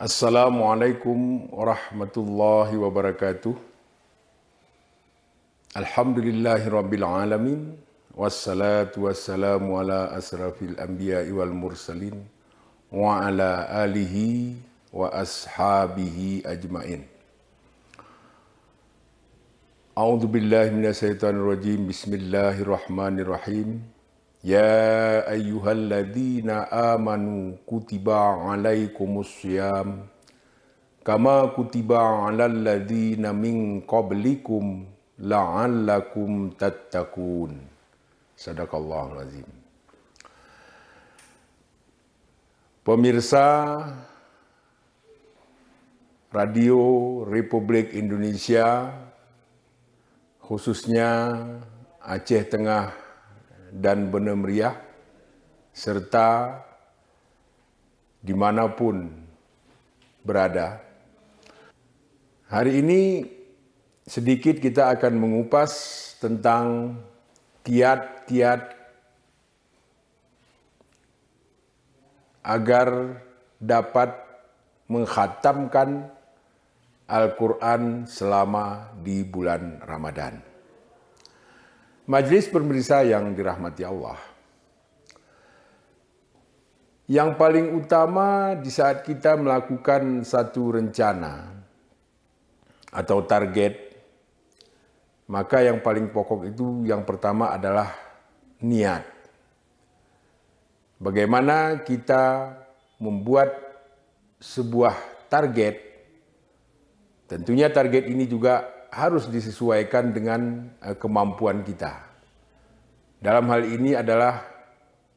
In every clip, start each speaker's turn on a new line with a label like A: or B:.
A: Assalamualaikum warahmatullahi wabarakatuh. Alhamdulillahirabbil alamin wassalatu wassalamu ala asrafil anbiya'i wal mursalin wa ala alihi wa ashabihi ajmain. A'udzu billahi minasyaitonir rajim. Bismillahirrahmanirrahim. Ya ayyuhalladzina amanu kutiba alaikumus syiyam kama kutiba alal ladzina min qablikum la'allakum tattaqun. Sadaqallahul azim. Pemirsa Radio Republik Indonesia, khususnya Aceh Tengah dan Banda Meriah, serta dimanapun berada. Hari ini sedikit kita akan mengupas tentang kiat-kiat agar dapat mengkhatamkan Al-Quran selama di bulan Ramadan. Majelis pemirsa yang dirahmati Allah, yang paling utama di saat kita melakukan satu rencana atau target, maka yang paling pokok itu yang pertama adalah niat. Bagaimana kita membuat sebuah target, tentunya target ini juga harus disesuaikan dengan kemampuan kita. Dalam hal ini adalah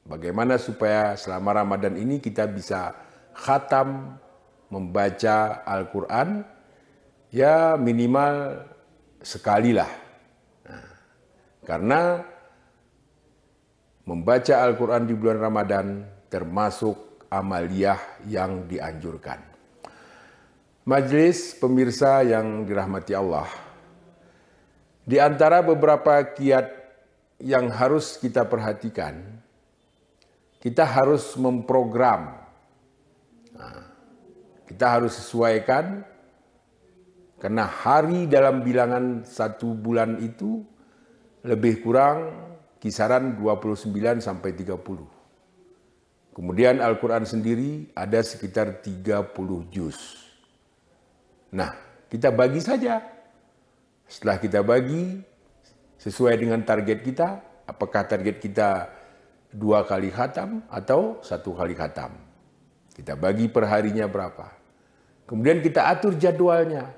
A: bagaimana supaya selama Ramadan ini kita bisa khatam membaca Al-Quran ya minimal sekali lah. Nah, karena membaca Al-Quran di bulan Ramadan termasuk amaliyah yang dianjurkan. Majelis pemirsa yang dirahmati Allah, di antara beberapa kiat yang harus kita perhatikan, kita harus memprogram. Nah, kita harus sesuaikan, karena hari dalam bilangan satu bulan itu lebih kurang kisaran 29 sampai 30. Kemudian Al-Quran sendiri ada sekitar 30 juz. Nah, kita bagi saja. Setelah kita bagi, sesuai dengan target kita, apakah target kita 2 kali khatam atau 1 kali khatam. Kita bagi per harinya berapa. Kemudian kita atur jadwalnya.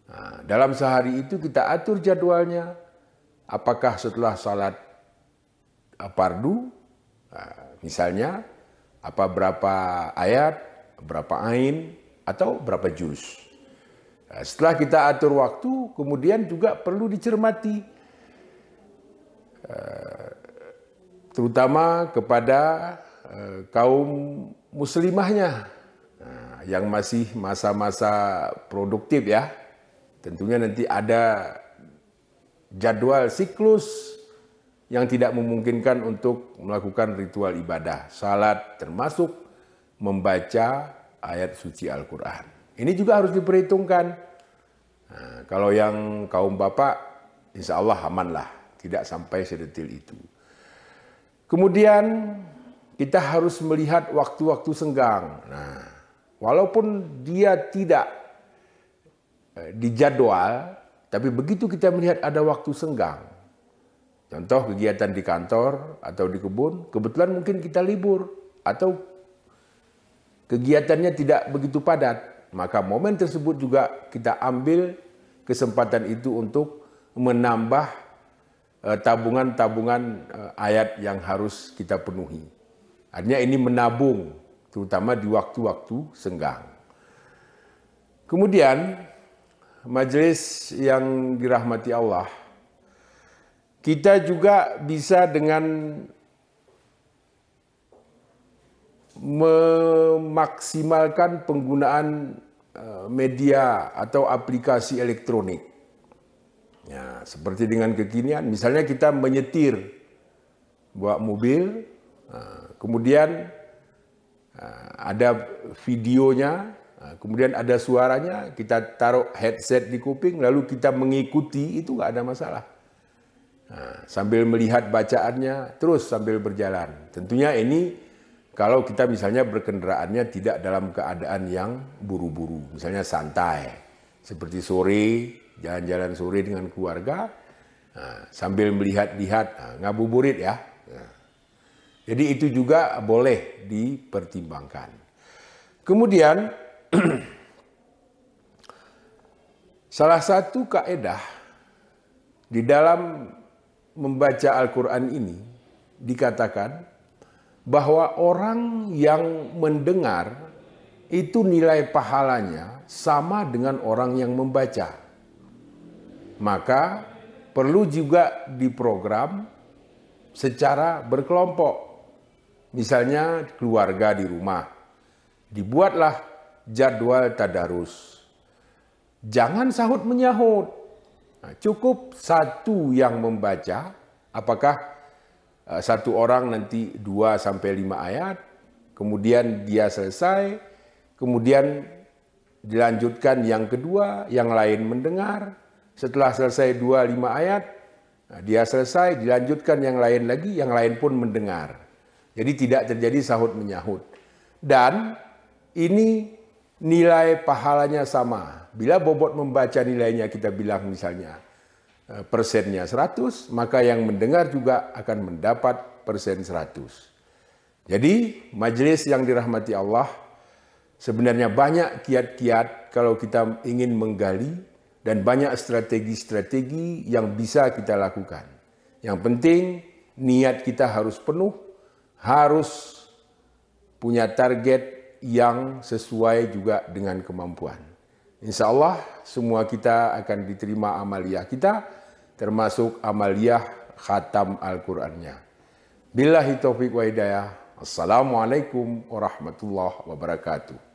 A: Nah, dalam sehari itu kita atur jadwalnya, apakah setelah salat fardu, misalnya, berapa ayat, berapa ain, atau berapa juz. Setelah kita atur waktu, kemudian juga perlu dicermati, terutama kepada kaum muslimahnya yang masih masa-masa produktif ya. Tentunya nanti ada jadwal siklus yang tidak memungkinkan untuk melakukan ritual ibadah. Salat termasuk membaca ayat suci Al-Quran. Ini juga harus diperhitungkan. Nah, kalau yang kaum bapak, insya Allah aman lah. Tidak sampai sedetil itu. Kemudian kita harus melihat waktu-waktu senggang. Nah, walaupun dia tidak dijadwal, tapi begitu kita melihat ada waktu senggang. Contoh kegiatan di kantor atau di kebun, kebetulan mungkin kita libur. Atau kegiatannya tidak begitu padat. Maka momen tersebut juga kita ambil kesempatan itu untuk menambah tabungan-tabungan ayat yang harus kita penuhi. Artinya ini menabung, terutama di waktu-waktu senggang. Kemudian, majelis yang dirahmati Allah, kita juga bisa dengan memaksimalkan penggunaan media atau aplikasi elektronik. Ya, seperti dengan kekinian, misalnya kita menyetir, bawa mobil, kemudian ada videonya, kemudian ada suaranya, kita taruh headset di kuping, lalu kita mengikuti, itu nggak ada masalah. Sambil melihat bacaannya, terus sambil berjalan. Tentunya ini kalau kita misalnya berkendaraannya tidak dalam keadaan yang buru-buru, misalnya santai, seperti sore, jalan-jalan sore dengan keluarga, sambil melihat-lihat, ngabuburit ya. Jadi itu juga boleh dipertimbangkan. Kemudian, salah satu kaedah di dalam membaca Al-Quran ini dikatakan bahwa orang yang mendengar itu nilai pahalanya sama dengan orang yang membaca. Maka perlu juga diprogram secara berkelompok. Misalnya keluarga di rumah, dibuatlah jadwal tadarus. Jangan sahut menyahut. Cukup satu yang membaca, apakah satu orang nanti 2-5 ayat, kemudian dia selesai, kemudian dilanjutkan yang kedua, yang lain mendengar, setelah selesai 2-5 ayat, dia selesai, dilanjutkan yang lain lagi, yang lain pun mendengar. Jadi tidak terjadi sahut menyahut. Dan ini nilai pahalanya sama. Bila bobot membaca nilainya kita bilang misalnya persennya 100, maka yang mendengar juga akan mendapat persen 100. Jadi majelis yang dirahmati Allah, sebenarnya banyak kiat-kiat kalau kita ingin menggali dan banyak strategi-strategi yang bisa kita lakukan. Yang penting niat kita harus penuh, harus punya target yang sesuai juga dengan kemampuan. Insya Allah semua kita akan diterima amaliyah kita, termasuk amaliyah khatam Al-Qur'annya. Billahi taufiq wa hidayah. Assalamualaikum warahmatullahi wabarakatuh.